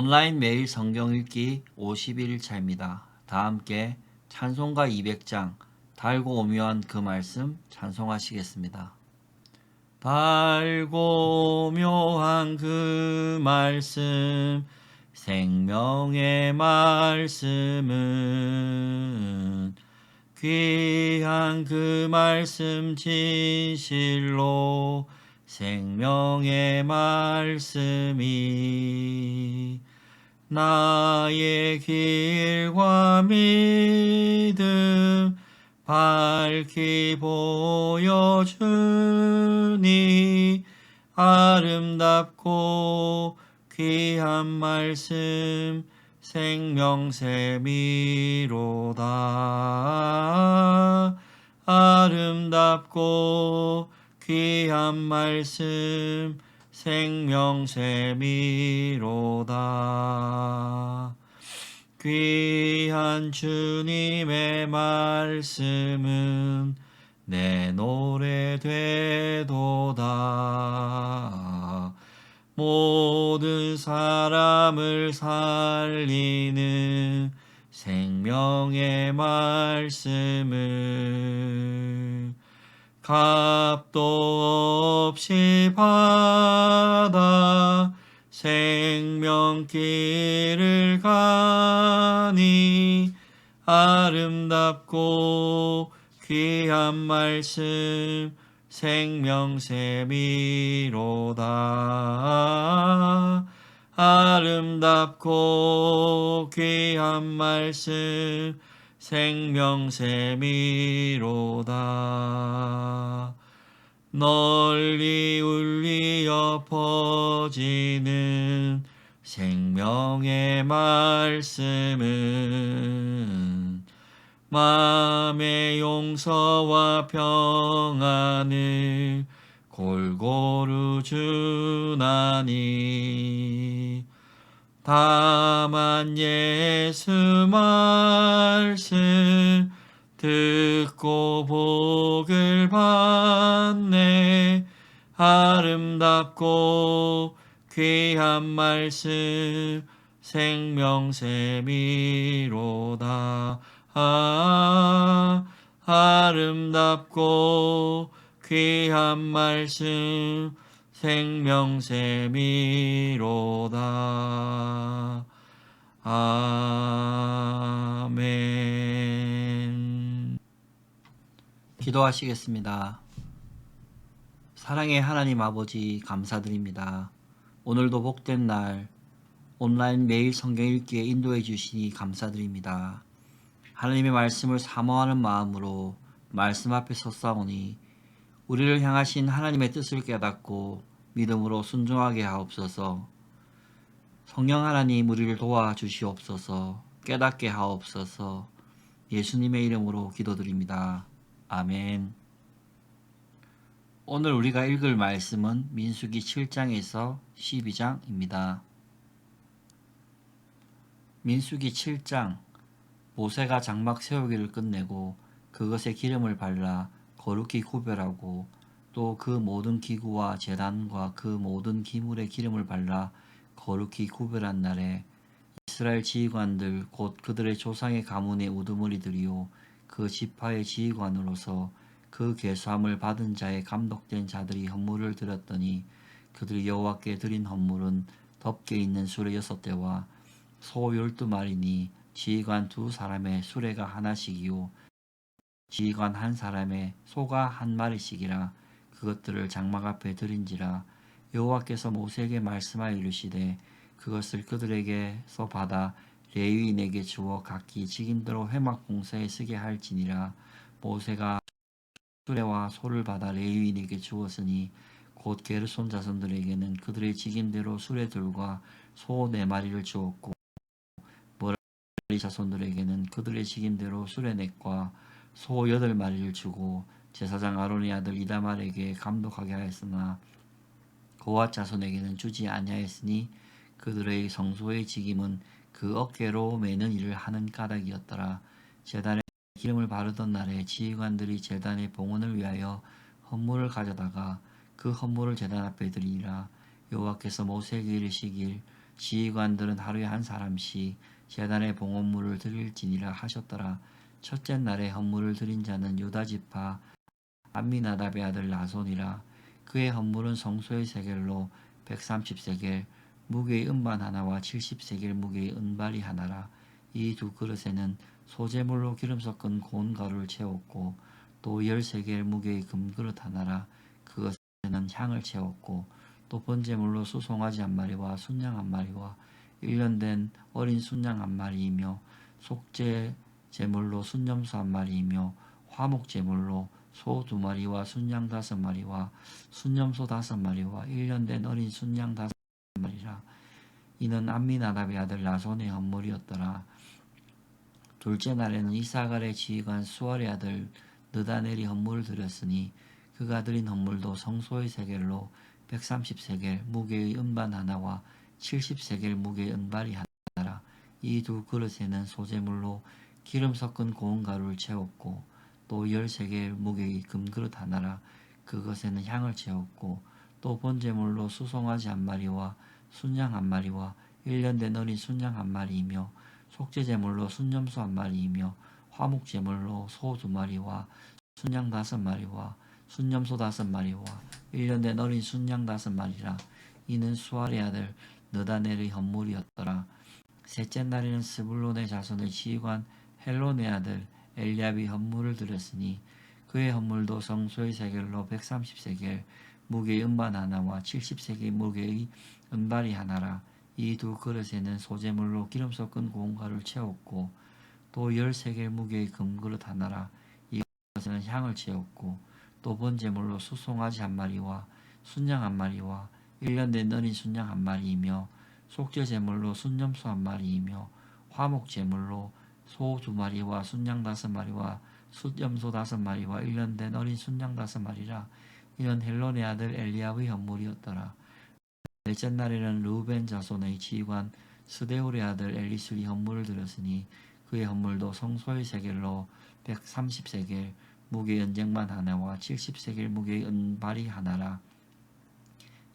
온라인 매일 성경 읽기 51일차입니다. 다 함께 찬송가 200장 달고 오묘한 그 말씀 찬송하시겠습니다. 달고 묘한 그 말씀 생명의 말씀은 귀한 그 말씀 진실로 생명의 말씀이 나의 길과 믿음 밝히 보여주니 아름답고 귀한 말씀 생명샘이로다. 아름답고 귀한 말씀 생명샘이로다. 귀한 주님의 말씀은 내 노래 되도다. 모든 사람을 살리는 생명의 말씀을 값도 없이 받아 생명길을 가니 아름답고 귀한 말씀 생명샘이로다. 아름답고 귀한 말씀 생명샘이로다. 널리 울리어 퍼지는 생명의 말씀은 마음의 용서와 평안을 골고루 주나니 다만 예수 말씀 듣고 복을 받네. 아름답고 귀한 말씀 생명샘이로다. 아름답고 귀한 말씀 생명샘이로다. 아멘. 기도하시겠습니다. 사랑의 하나님 아버지 감사드립니다. 오늘도 복된 날 온라인 매일 성경 읽기에 인도해 주시니 감사드립니다. 하나님의 말씀을 사모하는 마음으로 말씀 앞에 섰사오니 우리를 향하신 하나님의 뜻을 깨닫고 믿음으로 순종하게 하옵소서. 성령 하나님 우리를 도와주시옵소서. 깨닫게 하옵소서. 예수님의 이름으로 기도드립니다. 아멘. 오늘 우리가 읽을 말씀은 민수기 7장에서 12장입니다. 민수기 7장 모세가 장막 세우기를 끝내고 그것에 기름을 발라 거룩히 구별하고 또 그 모든 기구와 제단과 그 모든 기물에 기름을 발라 거룩히 구별한 날에 이스라엘 지휘관들 곧 그들의 조상의 가문의 우두머리들이요 그 지파의 지휘관으로서 그 계수함을 받은 자의 감독된 자들이 헌물을 드렸더니 그들이 여호와께 드린 헌물은 덮개 있는 수레 6대와 소 12마리니 지휘관 2사람의 수레가 하나씩이요 지휘관 1사람의 소가 1마리씩이라. 그것들을 장막 앞에 드린지라. 여호와께서 모세에게 말씀하여 이르시되 그것을 그들에게서 받아 레위인에게 주어 각기 직임대로 회막 봉사에 쓰게 할지니라. 모세가 수레와 소를 받아 레위인에게 주었으니 곧 게르손 자손들에게는 그들의 직임대로 수레들과 소 4마리를 주었고 머리 자손들에게는 그들의 직임대로 수레넷과 소 8마리를 주고 제사장 아론의 아들 이다말에게 감독하게 하였으나 고앗 자손에게는 주지 아니하였으니 그들의 성소의 직임은 그 어깨로 매는 일을 하는 까닭이었더라. 제단에 기름을 바르던 날에 지휘관들이 제단의 봉헌을 위하여 헌물을 가져다가 그 헌물을 제단 앞에 드리니라. 여호와께서 모세에게 이르시길 지휘관들은 하루에 한 사람씩 제단에 봉헌물을 드릴지니라 하셨더라. 첫째 날에 헌물을 드린 자는 유다지파 암미나답의 아들 나손이라. 그의 헌물은 성소의 세겔로 130세겔, 무게의 은반 하나와 70세겔 무게의 은발이 하나라. 이 두 그릇에는 소재물로 기름 섞은 고운 가루를 채웠고 또 13개 무게의 금그릇 하나라. 그것에는 향을 채웠고 또 번제물로 수송아지 한 마리와 순양 한 마리와 1년 된 어린 순양 한 마리이며 속죄 제물로 순염소 한 마리이며 화목 제물로 소 2마리와 순양 5마리와 순염소 5마리와 1년 된 어린 순양 5마리라. 이는 암미나답의 아들 나손의 헌물이었더라. 둘째 날에는 이사갈의 지휘관 수알의 아들 느다넬이 헌물을 드렸으니 그가 드린 헌물도 성소의 세겔로 130세겔 무게의 은반 하나와 70세겔 무게의 은발이 하나라. 이 두 그릇에는 소재물로 기름 섞은 고운 가루를 채웠고 또 13개 무게의 금그릇 하나라. 그것에는 향을 채웠고 또 번제물로 수송아지 한 마리와 순양 한 마리와 1년 된 어린 순양 한 마리이며 속죄제물로 순염소 한 마리이며 화목제물로 소 2마리와 순양 5마리와 순염소 5마리와 1년 된 어린 순양 5마리라. 이는 수알의 아들 느다넬의 헌물이었더라. 셋째 날에는 스불론의 자손의 지휘관 헬론의 아들 엘리압이 헌물을 드렸으니 그의 헌물도 성소의 세겔로 130세겔 무게의 은반 하나와 70세겔 무게의 은발이 하나라. 이 두 그릇에는 소재물로 기름 섞은 고운 가루를 채웠고 또 13개 무게의 금그릇 하나라. 이것에는 향을 채웠고 또 번제물로 수송아지 한 마리와 순양 한 마리와 1년 된 어린 순양 한 마리이며 속죄제물로 순염소 한 마리이며 화목제물로 소 2마리와 순양 5마리와 순염소 5마리와 1년 된 어린 순양 5마리라. 이는 헬론의 아들 엘리압의 헌물이었더라. 넷째 날에는 르우벤 자손의 지휘관 스데울의 아들 엘리술이 헌물을 드렸으니 그의 헌물도 성소의 세겔로 130세겔 무게의 은쟁반 하나와 70세겔 무게의 은발이 하나라.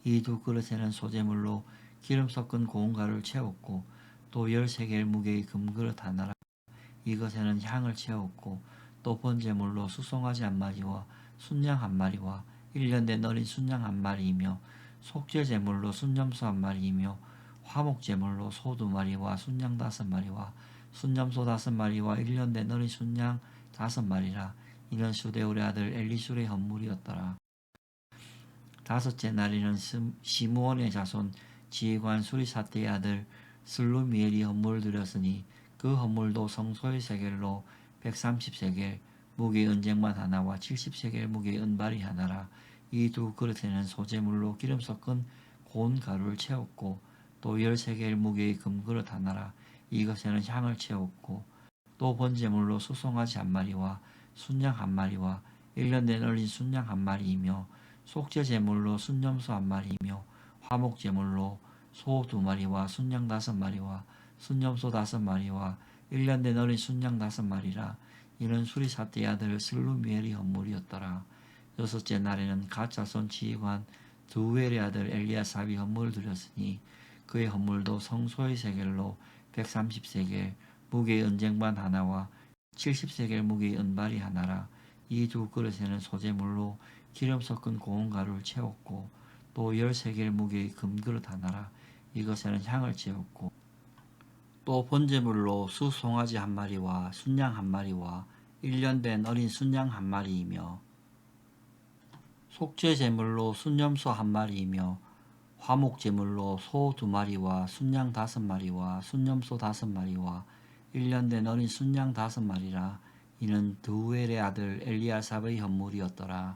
이 두 그릇에는 소재물로 기름 섞은 고운 가루를 채웠고 또 13개 무게의 금그릇 하나라. 이것에는 향을 채웠고 또 번제물로 수송아지 한 마리와 순양 한 마리와 1년 된 어린 순양 한 마리이며 속죄제물로 순염소 한 마리이며 화목제물로 소 2마리와 순양 5마리와 순염소 5마리와 1년 된 어린 순양 5마리라. 이는 수데울의 아들 엘리술의 헌물이었더라. 다섯째 날에는 시므온의 자손 지휘관 수리사태의 아들 슬루미엘이 헌물을 드렸으니 그 헌물도 성소의 세겔로 130세겔 무게의 은쟁반 하나와 70세겔 무게의 은발이 하나라. 이 두 그릇에는 소재물로 기름 섞은 고운 가루를 채웠고 또 13개 무게의 금그릇 하나라. 이것에는 향을 채웠고 또 번제물로 수송아지 한 마리와 순양 한 마리와 1년 된 어린 순양 한 마리이며 속죄제물로 순염소 한 마리이며 화목제물로 소 2마리와 순양 5마리와 순염소 5마리와 1년 된 어린 순양 5마리라. 이는 수리사태의 아들 슬루미엘의 헌물이었더라. 여섯째 날에는 갓자손 지휘관 드우엘의 아들 엘리아삽이 헌물을 드렸으니 그의 헌물도 성소의 세겔로 130세겔 무게의 은쟁반 하나와 70세겔 무게의 은발이 하나라. 이 두 그릇에는 소재물로 기름 섞은 고운 가루를 채웠고 또 13개 무게의 금그릇 하나라. 이것에는 향을 채웠고 또 번제물로 수송아지 한 마리와 순양 한 마리와 1년 된 어린 순양 한 마리이며 속죄제물로 순염소 한 마리이며 화목제물로 소 2마리와 순양 5마리와 순염소 5마리와 1년 된 어린 순양 5마리라. 이는 드우엘의 아들 엘리아삽의 헌물이었더라.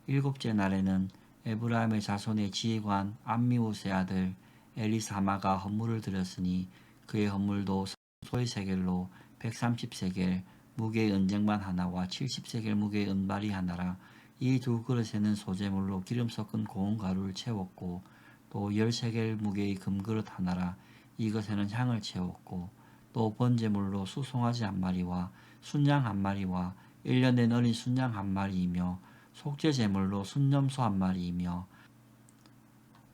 일곱째 날에는 에브라임의 자손의 지휘관 암미우스의 아들 엘리사마가 헌물을 드렸으니 그의 헌물도 성소의 세겔로 130세겔 무게의 은쟁반 하나와 70세겔 무게의 은발이 하나라. 이 두 그릇에는 소재물로 기름 섞은 고운 가루를 채웠고 또 13개 무게의 금그릇 하나라. 이것에는 향을 채웠고 또 번제물로 수송아지 한 마리와 순양 한 마리와 1년 된 어린 순양 한 마리이며 속죄제물로 순염소 한 마리이며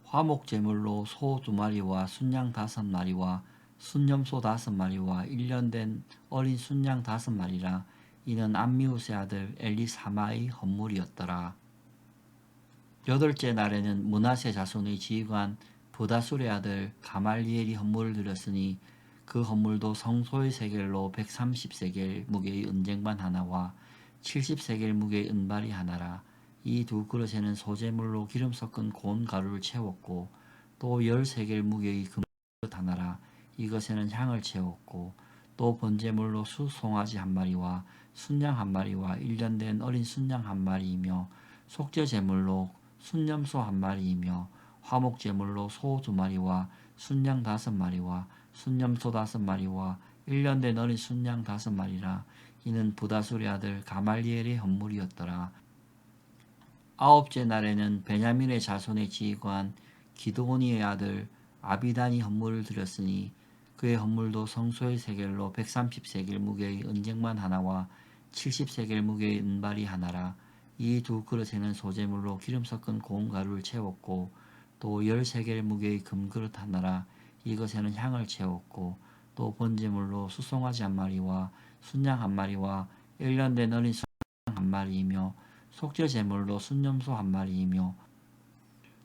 화목제물로 소 2마리와 순양 5마리와 순염소 5마리와 1년 된 어린 순양 5마리라. 이는 암미우스의 아들 엘리사마의 헌물이었더라. 여덟째 날에는 므낫세 자손의 지휘관 브다술의 아들 가말리엘이 헌물을 드렸으니 그 헌물도 성소의 세겔로 130세겔 무게의 은쟁반 하나와 70세겔 무게의 은발이 하나라. 이 두 그릇에는 소재물로 기름 섞은 고운 가루를 채웠고 또 10세겔 무게의 금그릇 하나라. 이것에는 향을 채웠고 또 번제물로 수송아지 한 마리와 순양 한 마리와 1년 된 어린 순양 한 마리이며 속죄제물로 순염소 한 마리이며 화목제물로 소 2마리와 순양 5마리와 순염소 5마리와 1년 된 어린 순양 5마리라. 이는 부다술의 아들 가말리엘의 헌물이었더라. 아홉째 날에는 베냐민의 자손의 지휘관 기드오니의 아들 아비단이 헌물을 드렸으니 그의 헌물도 성소의 세겔로 130세겔 무게의 은쟁반 하나와 70세겔 무게의 은발이 하나라. 이 두 그릇에는 소재물로 기름 섞은 고운 가루를 채웠고 또 10세겔 무게의 금그릇 하나라. 이것에는 향을 채웠고 또 번제물로 수송아지 한 마리와 순양 한 마리와 1년 된 어린 순양 한 마리이며 속죄제물로 순염소 한 마리이며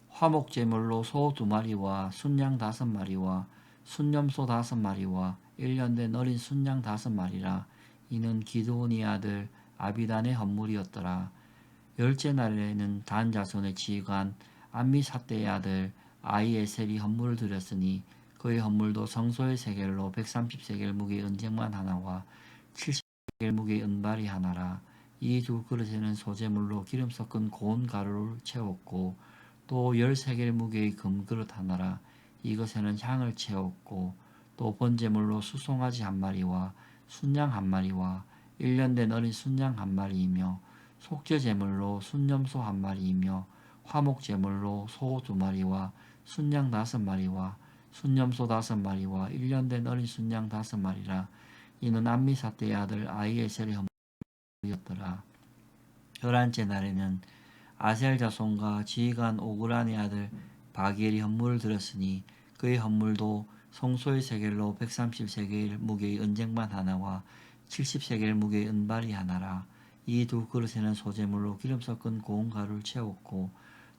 화목제물로 소 2마리와 순양 5마리와 순염소 5마리와 1년 된 어린 순양 5마리라. 이는 기드온의 아들 아비단의 헌물이었더라. 열째 날에는 단 자손의 지휘관 암미사대의 아들 아이에셀이 헌물을 드렸으니 그의 헌물도 성소의 세겔로 130세겔 무게의 은쟁반 하나와 70세겔 무게의 은발이 하나라. 이 두 그릇에는 소재물로 기름 섞은 고운 가루를 채웠고 또 10세겔 무게의 금그릇 하나라. 이것에는 향을 채웠고 또 번제물로 수송아지 한 마리와 순양 한 마리와 1년 된 어린 순양 한 마리이며 속죄제물로 순염소 한 마리이며 화목제물로 소 2마리와 순양 5마리와 순염소 5마리와 1년 된 어린 순양 5마리라. 이는 암미사대의 아들 아이에셀의 헌물이었더라. 열한째 날에는 아셀 자손과 지휘관 오그란의 아들 바기엘이 헌물을 드렸으니 그의 헌물도 성소의 세겔로 130세겔 무게의 은쟁반 하나와 70세겔 무게의 은발이 하나라. 이 두 그릇에는 소재물로 기름 섞은 고운 가루를 채웠고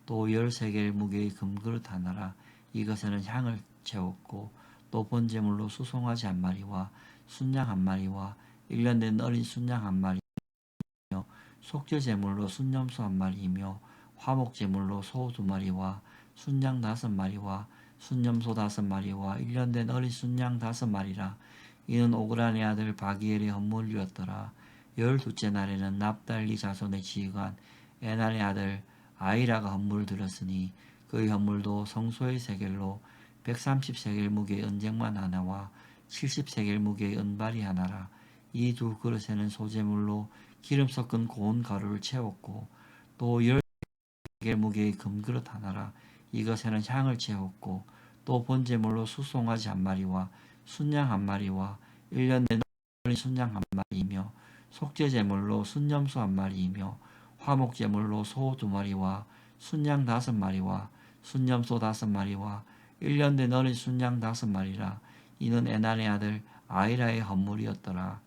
또 10세겔 무게의 금그릇 하나라. 이것에는 향을 채웠고 또 번제물로 수송아지 한 마리와 순양 한 마리와 1년 된 어린 순양 한 마리 속죄제물로 순염소 한 마리이며 화목제물로 소 2마리와 순양 5마리와 순염소 5마리와 1년 된 어린 순양 5마리라. 이는 오그란의 아들 바기엘의 헌물이었더라. 12째 날에는 납달리 자손의 지휘관 에날의 아들 아이라가 헌물을 드렸으니 그의 헌물도 성소의 세겔로 130세겔 무게의 은쟁반 하나와 70세겔 무게의 은발이 하나라. 이 두 그릇에는 소재물로 기름 섞은 고운 가루를 채웠고 또 10세겔 무게의 금그릇 하나라. 이것에는 향을 채웠고 또 번제물로 수송아지 한 마리와 순양 한 마리와 1년 된 어린 순양 한 마리이며 속죄제물로 순염소 한 마리이며 화목제물로 소 2마리와 순양 5마리와 순염소 5마리와 1년 된 어린 순양 5마리라. 이는 에날의 아들 아이라의 헌물이었더라.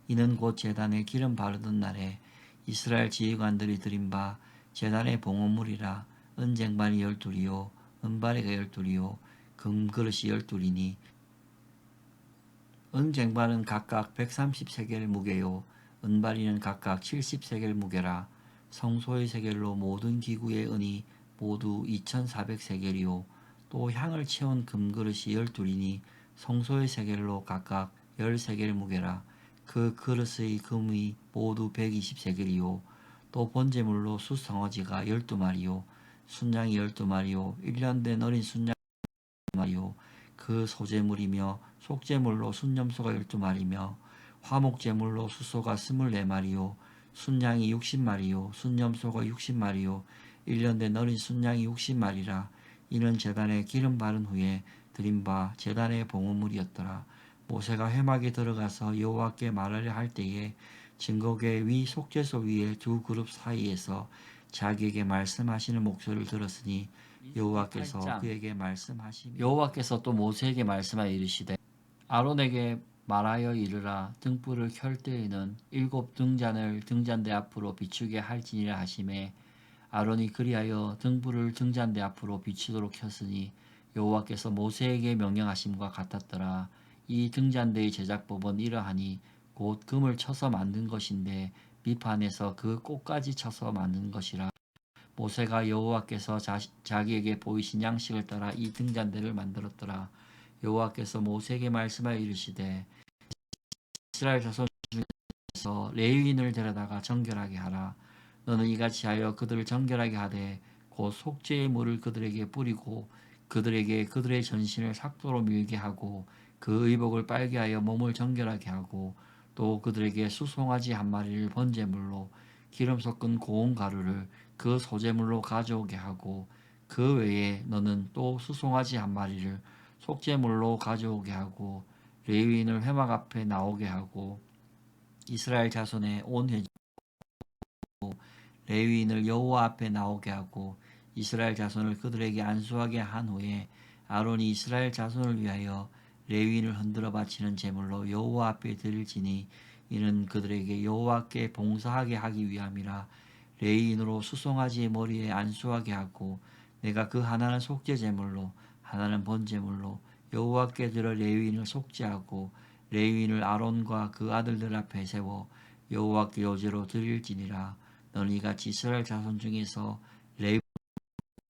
이는 곧 제단에 기름 바르던 날에 이스라엘 지휘관들이 드린 바 제단의 봉헌물이라. 은쟁반이 12이요 은바리가 12이요 금그릇이 12이니 은쟁반은 각각 130세겔 무게요 은바리는 각각 70세겔 무게라. 성소의 세겔로 모든 기구의 은이 모두 2400세겔이요 또 향을 채운 금그릇이 12이니 성소의 세겔로 각각 10세겔 무게라. 그 그릇의 금이 모두 120세겔이요 또 번제물로 숫성어지가 12마리요 순양이 12마리요 1년 된 어린 순양 12마리요 그 소재물이며 속재물로 순염소가 12마리며 화목제물로 수소가 24마리요 순양이 60마리요 순염소가 60마리요 1년 된 어린 순양이 60마리라. 이는 제단에 기름 바른 후에 드린 바 제단의 봉헌물이었더라. 모세가 회막에 들어가서 여호와께 말하려 할 때에 증거궤 위 속죄소 위에 두 그룹 사이에서 자기에게 말씀하시는 목소리를 들었으니 여호와께서 그에게 말씀하시며 여호와께서 또 모세에게 말씀하여 이르시되 아론에게 말하여 이르라. 등불을 켤 때에는 7 등잔을 등잔대 앞으로 비추게 할지니라 하시매 아론이 그리하여 등불을 등잔대 앞으로 비추도록 켰으니 여호와께서 모세에게 명령하심과 같았더라. 이 등잔대의 제작법은 이러하니 곧 금을 쳐서 만든 것인데 밑판에서 그 꽃까지 쳐서 만든 것이라. 모세가 여호와께서 자기에게 보이신 양식을 따라 이 등잔대를 만들었더라. 여호와께서 모세에게 말씀하여 이르시되 이스라엘 자손 중에서 레위인을 데려다가 정결하게 하라. 너는 이같이 하여 그들을 정결하게 하되 곧 속죄의 물을 그들에게 뿌리고 그들에게 그들의 전신을 삭도로 밀게 하고 그 의복을 빨게 하여 몸을 정결하게 하고 또 그들에게 수송아지 한 마리를 번제물로 기름 섞은 고운 가루를 그 소제물로 가져오게 하고 그 외에 너는 또 수송아지 한 마리를 속죄물로 가져오게 하고 레위인을 회막 앞에 나오게 하고 이스라엘 자손의 온 회중 레위인을 여호와 앞에 나오게 하고 이스라엘 자손을 그들에게 안수하게 한 후에 아론이 이스라엘 자손을 위하여 레위인을 흔들어 바치는 제물로 여호와 앞에 드릴지니 이는 그들에게 여호와께 봉사하게 하기 위함이라. 레위인으로 수송아지의 머리에 안수하게 하고 내가 그 하나는 속죄 제물로 하나는 번제물로 여호와께 드려 레위인을 속죄하고 레위인을 아론과 그 아들들 앞에 세워 여호와께 요제로 드릴지니라. 너는 이같이 이스라엘 자손 중에서 레위인을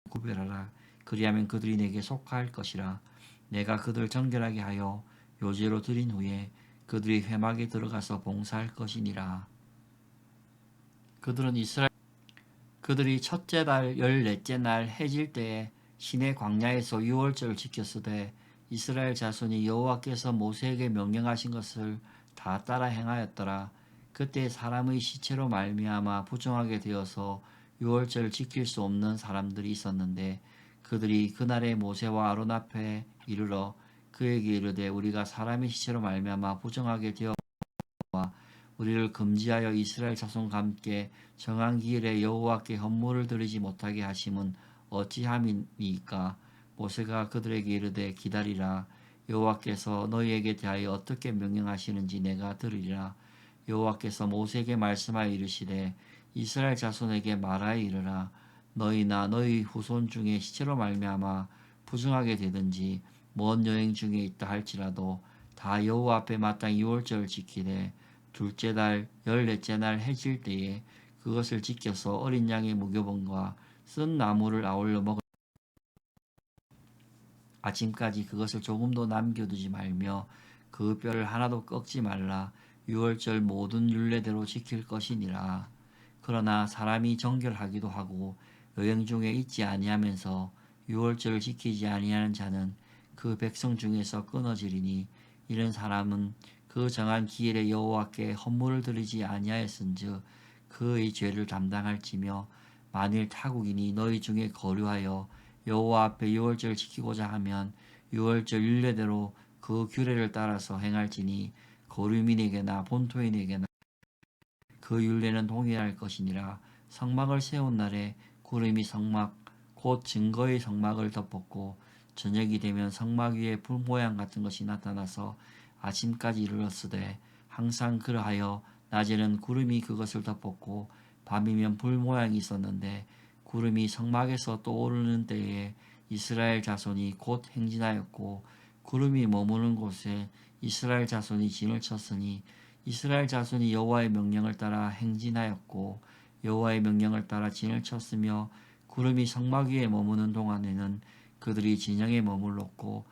구별하라. 그리하면 그들이 내게 속할 것이라. 내가 그들을 정결하게 하여 요제로 드린 후에 그들이 회막에 들어가서 봉사할 것이니라. 그들이 첫째 달 14째 날 해질 때에 시내 광야에서 유월절을 지켰으되 이스라엘 자손이 여호와께서 모세에게 명령하신 것을 다 따라 행하였더라. 그때 사람의 시체로 말미암아 부정하게 되어서 유월절을 지킬 수 없는 사람들이 있었는데 그들이 그날에 모세와 아론 앞에 이르러 그에게 이르되 우리가 사람의 시체로 말미암아 부정하게 되어 우리를 금지하여 이스라엘 자손과 함께 정한 기일에 여호와께 헌물을 드리지 못하게 하심은 어찌함이니까. 모세가 그들에게 이르되 기다리라. 여호와께서 너희에게 대하여 어떻게 명령하시는지 내가 들으리라. 여호와께서 모세에게 말씀하여 이르시되 이스라엘 자손에게 말하여 이르라. 너희나 너희 후손 중에 시체로 말미암아 부정하게 되든지 먼 여행 중에 있다 할지라도 다 여호와 앞에 마땅히 유월절을 지키되 둘째 달 14째 날 해질 때에 그것을 지켜서 어린 양의 무교병과 쓴 나물을 아울러 먹을 아침까지 그것을 조금도 남겨두지 말며 그 뼈를 하나도 꺾지 말라. 유월절 모든 율례대로 지킬 것이니라. 그러나 사람이 정결하기도 하고 여행 중에 있지 아니하면서 유월절을 지키지 아니하는 자는 그 백성 중에서 끊어지리니 이런 사람은 그 정한 기일에 여호와께 헌물을 드리지 아니하였은즉 그의 죄를 담당할지며 만일 타국인이 너희 중에 거류하여 여호와 앞에 유월절을 지키고자 하면 유월절 율례대로 그 규례를 따라서 행할지니 거류민에게나 본토인에게나 그 율례는 동일할 것이니라. 성막을 세운 날에 구름이 성막 곧 증거의 성막을 덮었고 저녁이 되면 성막 위에 불 모양 같은 것이 나타나서 아침까지 이르렀으되 항상 그러하여 낮에는 구름이 그것을 덮었고 밤이면 불 모양이 있었는데 구름이 성막에서 떠오르는 때에 이스라엘 자손이 곧 행진하였고 구름이 머무는 곳에 이스라엘 자손이 진을 쳤으니 이스라엘 자손이 여호와의 명령을 따라 행진하였고 여호와의 명령을 따라 진을 쳤으며 구름이 성막 위에 머무는 동안에는 그들이 진영에 머물렀고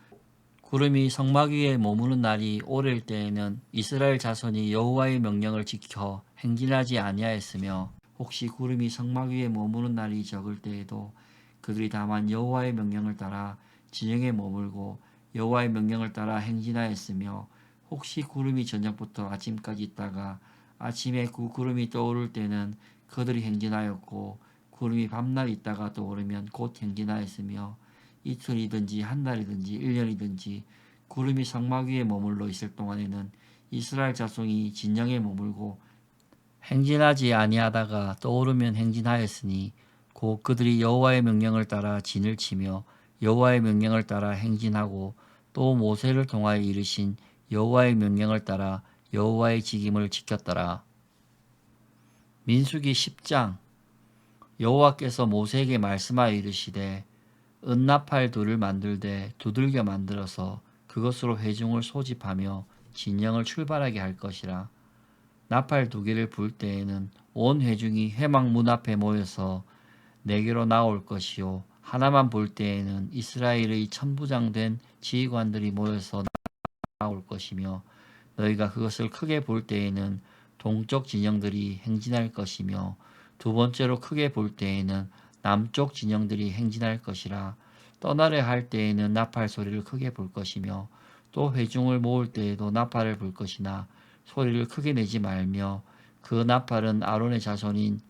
구름이 성막 위에 머무는 날이 오래일 때에는 이스라엘 자손이 여호와의 명령을 지켜 행진하지 아니하였으며 혹시 구름이 성막 위에 머무는 날이 적을 때에도 그들이 다만 여호와의 명령을 따라 진영에 머물고 여호와의 명령을 따라 행진하였으며 혹시 구름이 저녁부터 아침까지 있다가 아침에 그 구름이 떠오를 때는 그들이 행진하였고 구름이 밤날 있다가 떠오르면 곧 행진하였으며 이틀이든지 한 달이든지 1년이든지 구름이 성막 위에 머물러 있을 동안에는 이스라엘 자손이 진영에 머물고 행진하지 아니하다가 떠오르면 행진하였으니 곧 그들이 여호와의 명령을 따라 진을 치며 여호와의 명령을 따라 행진하고 또 모세를 통하여 이르신 여호와의 명령을 따라 여호와의 직임을 지켰더라. 민수기 10장. 여호와께서 모세에게 말씀하여 이르시되 은나팔 둘을 만들되 두들겨 만들어서 그것으로 회중을 소집하며 진영을 출발하게 할 것이라. 나팔 두 개를 불 때에는 온 회중이 회막 문 앞에 모여서 내게로 나올 것이요 하나만 불 때에는 이스라엘의 천부장된 지휘관들이 모여서 나올 것이며 너희가 그것을 크게 볼 때에는 동쪽 진영들이 행진할 것이며 두 번째로 크게 볼 때에는 남쪽 진영들이 행진할 것이라. 떠나려 할 때에는 나팔 소리를 크게 불 것이며 또 회중을 모을 때에도 나팔을 불 것이나 소리를 크게 내지 말며 그 나팔은 아론의 자손인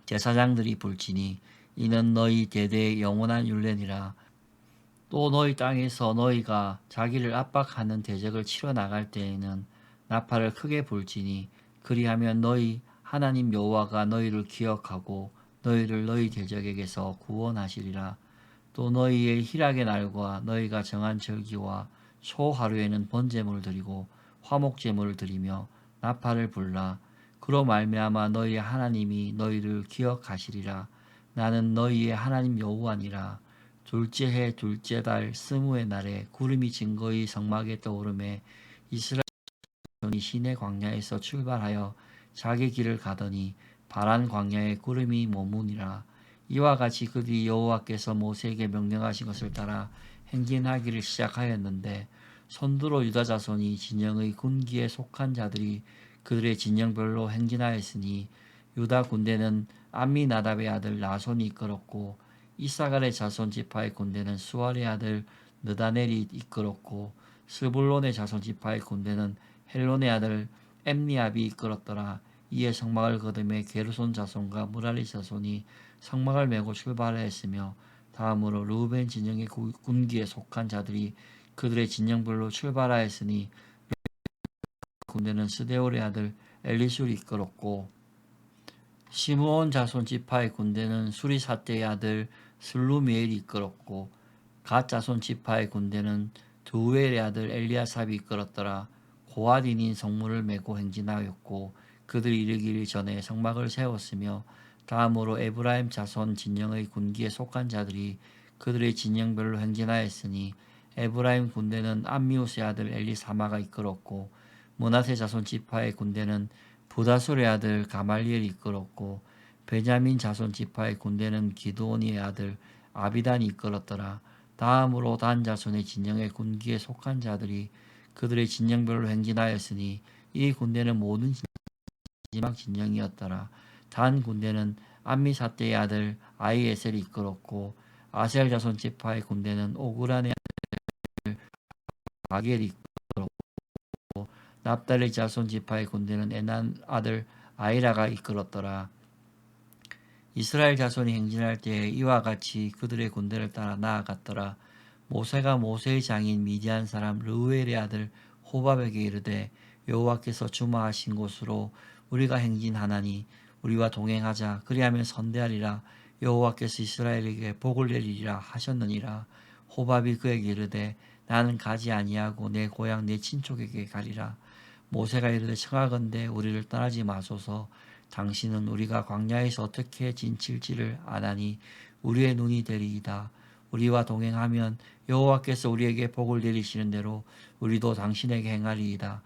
제사장들이 불지니 이는 너희 대대의 영원한 율례니라. 또 너희 땅에서 너희가 자기를 압박하는 대적을 치러 나갈 때에는 나팔을 크게 불지니 그리하면 너희 하나님 여호와가 너희를 기억하고 너희를 너희 대적에게서 구원하시리라. 또 너희의 희락의 날과 너희가 정한 절기와 초하루에는 번제물을 드리고 화목제물을 드리며 나팔을 불라. 그로 말미암아 너희의 하나님이 너희를 기억하시리라. 나는 너희의 하나님 여호와니라. 둘째 해 둘째 달 스무의 날에 구름이 증거의 성막에 떠오르매 이스라엘 자손이 시내 광야에서 출발하여 자기 길을 가더니 바란 광야에 구름이 머무니라. 이와 같이 그들이 여호와께서 모세에게 명령하신 것을 따라 행진하기를 시작하였는데 손두로 유다 자손이 진영의 군기에 속한 자들이 그들의 진영별로 행진하였으니 유다 군대는 암미나답의 아들 나손이 이끌었고 이사갈의 자손 지파의 군대는 수알의 아들 느다넬이 이끌었고 스불론의 자손 지파의 군대는 헬론의 아들 엠니압이 이끌었더라. 이에 성막을 거두매 게르손 자손과 무랄리 자손이 성막을 메고 출발하였으며 다음으로 르우벤 진영의 군기에 속한 자들이 그들의 진영별로 출발하였으니 군대는 스데올의 아들 엘리술이 이끌었고 시므온 자손 지파의 군대는 수리사떼의 아들 슬루미엘이 이끌었고 갓 자손 지파의 군대는 두우엘의 아들 엘리아삽이 이끌었더라. 고아딘인 성문을 메고 행진하였고 그들이 이르기를 전에 성막을 세웠으며 다음으로 에브라임 자손 진영의 군기에 속한 자들이 그들의 진영별로 행진하였으니 에브라임 군대는 암미우스의 아들 엘리사마가 이끌었고 므낫세 자손 지파의 군대는 부다술의 아들 가말리엘이 이끌었고 베냐민 자손 지파의 군대는 기드온이의 아들 아비단이 이끌었더라. 다음으로 단 자손의 진영의 군기에 속한 자들이 그들의 진영별로 행진하였으니 이 군대는 모든 마지막 진영이었더라. 단 군대는 암미사떼의 아들 아이에셀이 이끌었고 아셀 자손 지파의 군대는 오그란의 아들 바겔이 이끌었고 납달리 자손 지파의 군대는 에난 아들 아이라가 이끌었더라. 이스라엘 자손이 행진할 때에 이와 같이 그들의 군대를 따라 나아갔더라. 모세가 모세의 장인 미디안 사람 르우엘의 아들 호밥에게 이르되 여호와께서 주마하신 곳으로 우리가 행진하나니 우리와 동행하자. 그리하면 선대하리라. 여호와께서 이스라엘에게 복을 내리리라 하셨느니라. 호밥이 그에게 이르되 나는 가지 아니하고 내 고향 내 친족에게 가리라. 모세가 이르되 청하건대 우리를 떠나지 마소서. 당신은 우리가 광야에서 어떻게 진칠지를 아나니 우리의 눈이 되리이다. 우리와 동행하면 여호와께서 우리에게 복을 내리시는 대로 우리도 당신에게 행하리이다.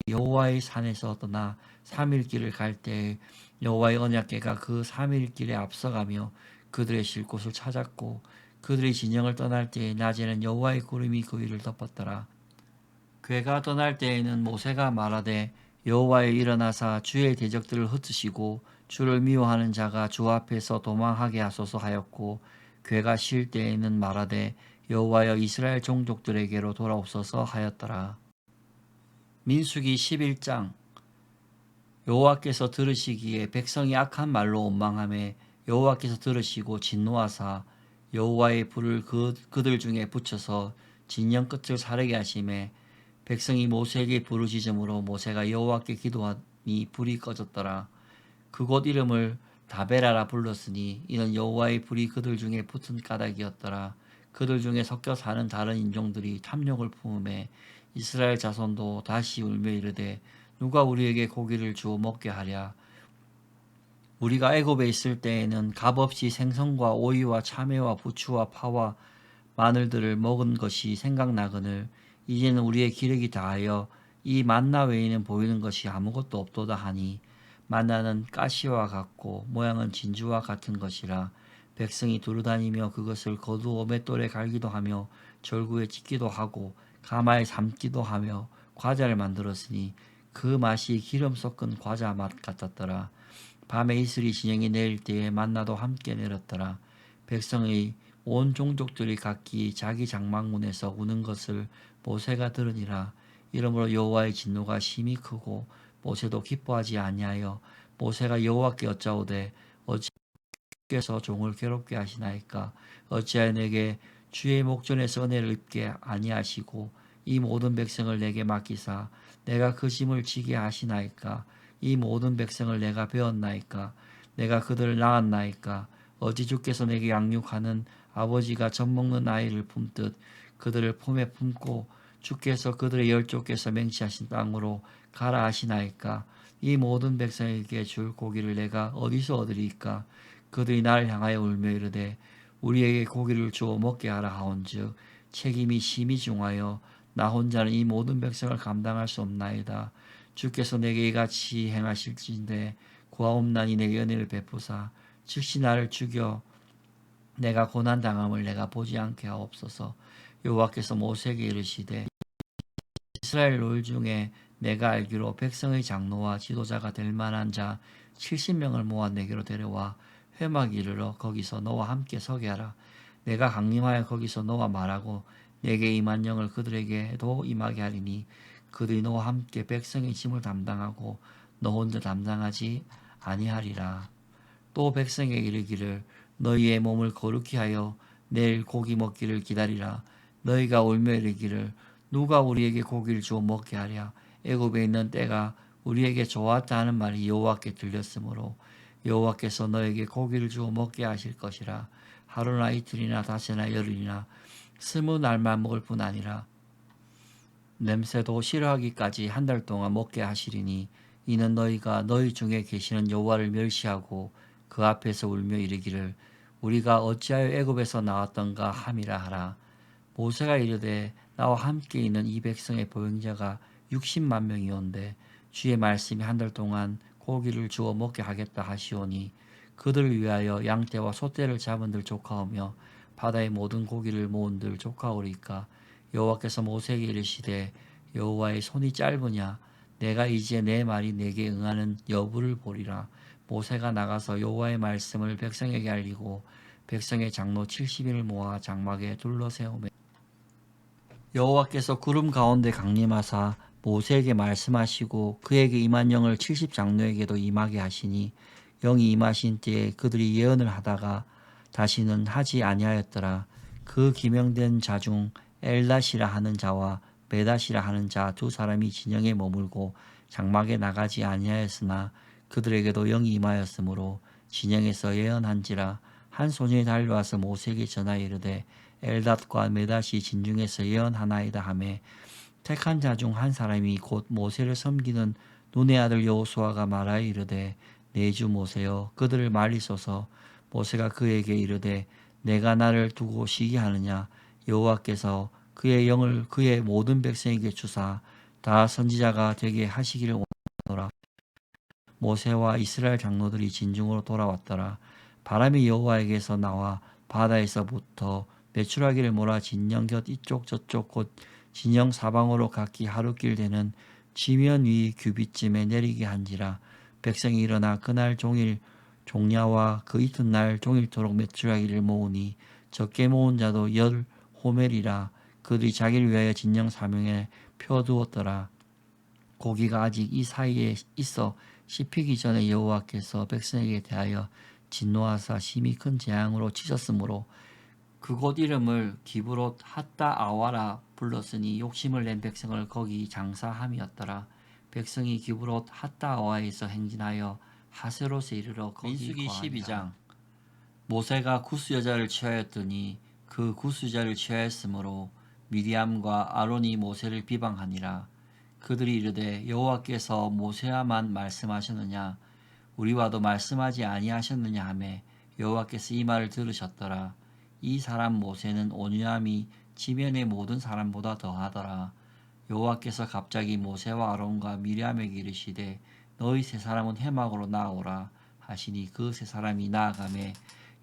여호와의 산에서 떠나 3일 길을 갈 때에 여호와의 언약궤가 그 3일 길에 앞서가며 그들의 쉴 곳을 찾았고 그들의 진영을 떠날 때에 낮에는 여호와의 구름이 그 위를 덮었더라. 궤가 떠날 때에는 모세가 말하되 여호와여 일어나사 주의 대적들을 흩으시고 주를 미워하는 자가 주 앞에서 도망하게 하소서 하였고 궤가 쉴 때에는 말하되 여호와여 이스라엘 종족들에게로 돌아옵소서 하였더라. 민수기 11장. 여호와께서 들으시기에 백성이 악한 말로 원망하매 여호와께서 들으시고 진노하사 여호와의 불을 그들 중에 붙여서 진영 끝을 사르게 하시매 백성이 모세에게 부르짖음으로 모세가 여호와께 기도하니 불이 꺼졌더라. 그곳 이름을 다베라라 불렀으니 이는 여호와의 불이 그들 중에 붙은 까닭이었더라. 그들 중에 섞여 사는 다른 인종들이 탐욕을 품음에 이스라엘 자손도 다시 울며 이르되 누가 우리에게 고기를 주어 먹게 하랴. 우리가 애굽에 있을 때에는 값없이 생선과 오이와 참외와 부추와 파와 마늘들을 먹은 것이 생각나거늘 이제는 우리의 기력이 다하여 이 만나 외에는 보이는 것이 아무것도 없도다 하니 만나는 가시와 같고 모양은 진주와 같은 것이라. 백성이 두루다니며 그것을 거두어 맷돌에 갈기도 하며 절구에 찢기도 하고 가마에 삶기도 하며 과자를 만들었으니 그 맛이 기름 섞은 과자 맛 같았더라. 밤에 이슬이 진영이 내릴 때에 만나도 함께 내렸더라. 백성의 온 종족들이 각기 자기 장막문에서 우는 것을 모세가 들으니라. 이러므로 여호와의 진노가 심히 크고 모세도 기뻐하지 아니하여 모세가 여호와께 여짜오되 어찌께서 종을 괴롭게 하시나이까. 어찌하여 내게 주의 목전에서 은혜를 입게 아니하시고 이 모든 백성을 내게 맡기사 내가 그 짐을 지게 하시나이까. 이 모든 백성을 내가 배웠나이까. 내가 그들을 낳았나이까. 어찌 주께서 내게 양육하는 아버지가 젖먹는 아이를 품듯 그들을 품에 품고 주께서 그들의 열조께서 맹치하신 땅으로 가라 하시나이까. 이 모든 백성에게 줄 고기를 내가 어디서 얻으리이까. 그들이 나를 향하여 울며 이르되 우리에게 고기를 주어 먹게 하라 하온즉 책임이 심히 중하여 나 혼자는 이 모든 백성을 감당할 수 없나이다. 주께서 내게 이같이 행하실진대 구하옵나니 내게 은혜를 베푸사 즉시 나를 죽여 내가 고난당함을 내가 보지 않게 하옵소서. 여호와께서 모세에게 이르시되 이스라엘 롤 중에 내가 알기로 백성의 장로와 지도자가 될 만한 자 70명을 모아 내게로 데려와 회막 이르러 거기서 너와 함께 서게 하라. 내가 강림하여 거기서 너와 말하고 내게 임한 영을 그들에게도 임하게 하리니 그들이 너와 함께 백성의 짐을 담당하고 너 혼자 담당하지 아니하리라. 또 백성에게 이르기를 너희의 몸을 거룩히 하여 내일 고기 먹기를 기다리라. 너희가 울며 이르기를 누가 우리에게 고기를 주어 먹게 하랴. 애굽에 있는 때가 우리에게 좋았다 하는 말이 여호와께 들렸으므로 여호와께서 너에게 고기를 주어 먹게 하실 것이라. 하루나 이틀이나 닷새나 열흘이나 20날만 먹을 뿐 아니라 냄새도 싫어하기까지 한 달 동안 먹게 하시리니 이는 너희가 너희 중에 계시는 여호와를 멸시하고 그 앞에서 울며 이르기를 우리가 어찌하여 애굽에서 나왔던가 함이라 하라. 모세가 이르되 나와 함께 있는 이 백성의 보행자가 60만 명이온데 주의 말씀이 한 달 동안 고기를 주어 먹게 하겠다 하시오니 그들을 위하여 양떼와 소떼를 잡은들 조카오며 바다의 모든 고기를 모은들 조카오리까. 여호와께서 모세에게 이르시되 여호와의 손이 짧으냐 내가 이제 내 말이 내게 응하는 여부를 보리라. 모세가 나가서 여호와의 말씀을 백성에게 알리고 백성의 장로 70인을 모아 장막에 둘러세우매 여호와께서 구름 가운데 강림하사 모세에게 말씀하시고 그에게 임한 영을 70장로에게도 임하게 하시니 영이 임하신 때에 그들이 예언을 하다가 다시는 하지 아니하였더라. 그 기명된 자 중 엘닷이라 하는 자와 메닷이라 하는 자 두 사람이 진영에 머물고 장막에 나가지 아니하였으나 그들에게도 영이 임하였으므로 진영에서 예언한지라. 한 소년이 달려와서 모세에게 전하여 이르되 엘닷과 메닷이 진중에서 예언하나이다 하매 택한 자 중 한 사람이 곧 모세를 섬기는 눈의 아들 여호수아가 말하여 이르되 내 주 모세여 그들을 말리소서. 모세가 그에게 이르되 내가 나를 두고 시기하느냐. 여호와께서 그의 영을 그의 모든 백성에게 주사 다 선지자가 되게 하시기를 원하노라. 모세와 이스라엘 장로들이 진중으로 돌아왔더라. 바람이 여호와에게서 나와 바다에서부터 메추라기를 몰아 진영 곁 이쪽 저쪽 곧 진영 사방으로 각기 하루길 되는 지면 위 규빗쯤에 내리게 한지라. 백성이 일어나 그날 종일 종야와 그 이튿날 종일토록 메추라기를 모으니 적게 모은 자도 10호멜이라. 그들이 자기를 위하여 진영 사명에 펴두었더라. 고기가 아직 이 사이에 있어 씹히기 전에 여호와께서 백성에게 대하여 진노하사 심히 큰 재앙으로 치셨으므로 그곳 이름을 기브롯 핫다 아와라 불렀으니 욕심을 낸 백성을 거기 장사함이었더라. 백성이 기브롯 핫다 아와에서 행진하여 하세롯에 이르러 거기 민수기 거하니라. 12장. 모세가 구스 여자를 취하였더니 그 구스 여자를 취하였으므로 미리암과 아론이 모세를 비방하니라. 그들이 이르되 여호와께서 모세와만 말씀하셨느냐 우리와도 말씀하지 아니하셨느냐 하매 여호와께서 이 말을 들으셨더라. 이 사람 모세는 온유함이 지면의 모든 사람보다 더하더라. 여호와께서 갑자기 모세와 아론과 미리암에게 이르시되 너희 세 사람은 회막으로 나아오라 하시니 그 세 사람이 나아가매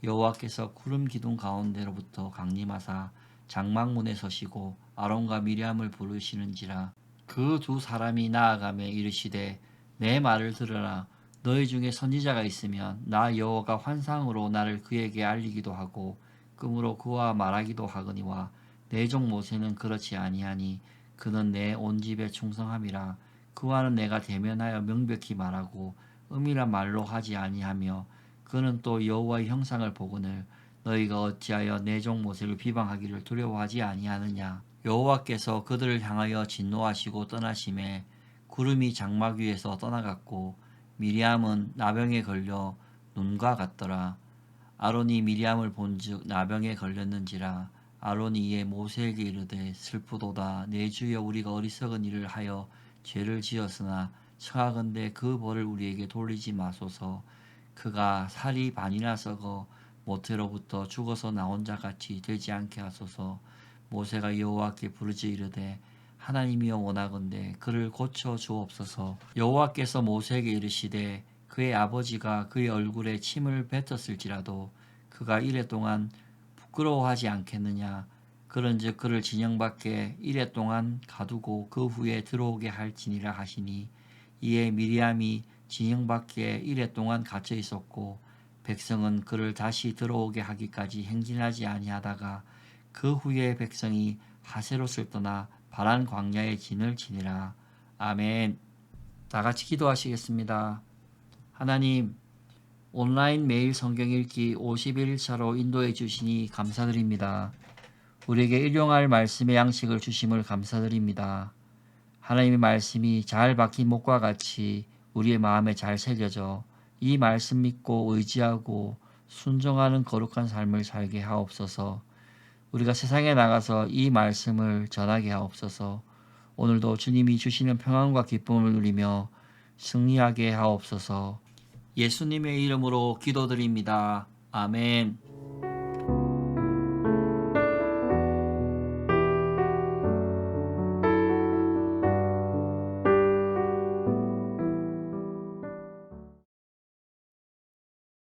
여호와께서 구름 기둥 가운데로부터 강림하사 장막문에 서시고 아론과 미리암을 부르시는지라. 그 두 사람이 나아가매 이르시되 내 말을 들으라. 너희 중에 선지자가 있으면 나 여호와가 환상으로 나를 그에게 알리기도 하고 꿈으로 그와 말하기도 하거니와 내 종 모세는 그렇지 아니하니 그는 내 온 집에 충성함이라. 그와는 내가 대면하여 명백히 말하고 은밀한 말로 하지 아니하며 그는 또 여호와의 형상을 보거늘 너희가 어찌하여 내 종 모세를 비방하기를 두려워하지 아니하느냐. 여호와께서 그들을 향하여 진노하시고 떠나심에 구름이 장막 위에서 떠나갔고 미리암은 나병에 걸려 눈과 같더라. 아론이 미리암을 본즉 나병에 걸렸는지라. 아론이 이에 모세에게 이르되 슬프도다. 내 주여 우리가 어리석은 일을 하여 죄를 지었으나 청하건대 그 벌을 우리에게 돌리지 마소서. 그가 살이 반이나 썩어 모태로부터 죽어서 나온 자 같이 되지 않게 하소서. 모세가 여호와께 부르짖어 이르되 하나님이여 원하건대 그를 고쳐 주옵소서. 여호와께서 모세에게 이르시되 그의 아버지가 그의 얼굴에 침을 뱉었을지라도 그가 이레 동안 부끄러워하지 않겠느냐. 그런즉 그를 진영 밖에 이레 동안 가두고 그 후에 들어오게 할지니라 하시니 이에 미리암이 진영 밖에 이레 동안 갇혀 있었고 백성은 그를 다시 들어오게 하기까지 행진하지 아니하다가 그 후에 백성이 하세롯을 떠나 바란 광야의 진을 치니라. 아멘. 다 같이 기도하시겠습니다. 하나님, 온라인 매일 성경 읽기 51일차로 인도해 주시니 감사드립니다. 우리에게 일용할 말씀의 양식을 주심을 감사드립니다. 하나님의 말씀이 잘 박힌 목과 같이 우리의 마음에 잘 새겨져 이 말씀 믿고 의지하고 순종하는 거룩한 삶을 살게 하옵소서. 우리가 세상에 나가서 이 말씀을 전하게 하옵소서. 오늘도 주님이 주시는 평안과 기쁨을 누리며 승리하게 하옵소서. 예수님의 이름으로 기도드립니다. 아멘.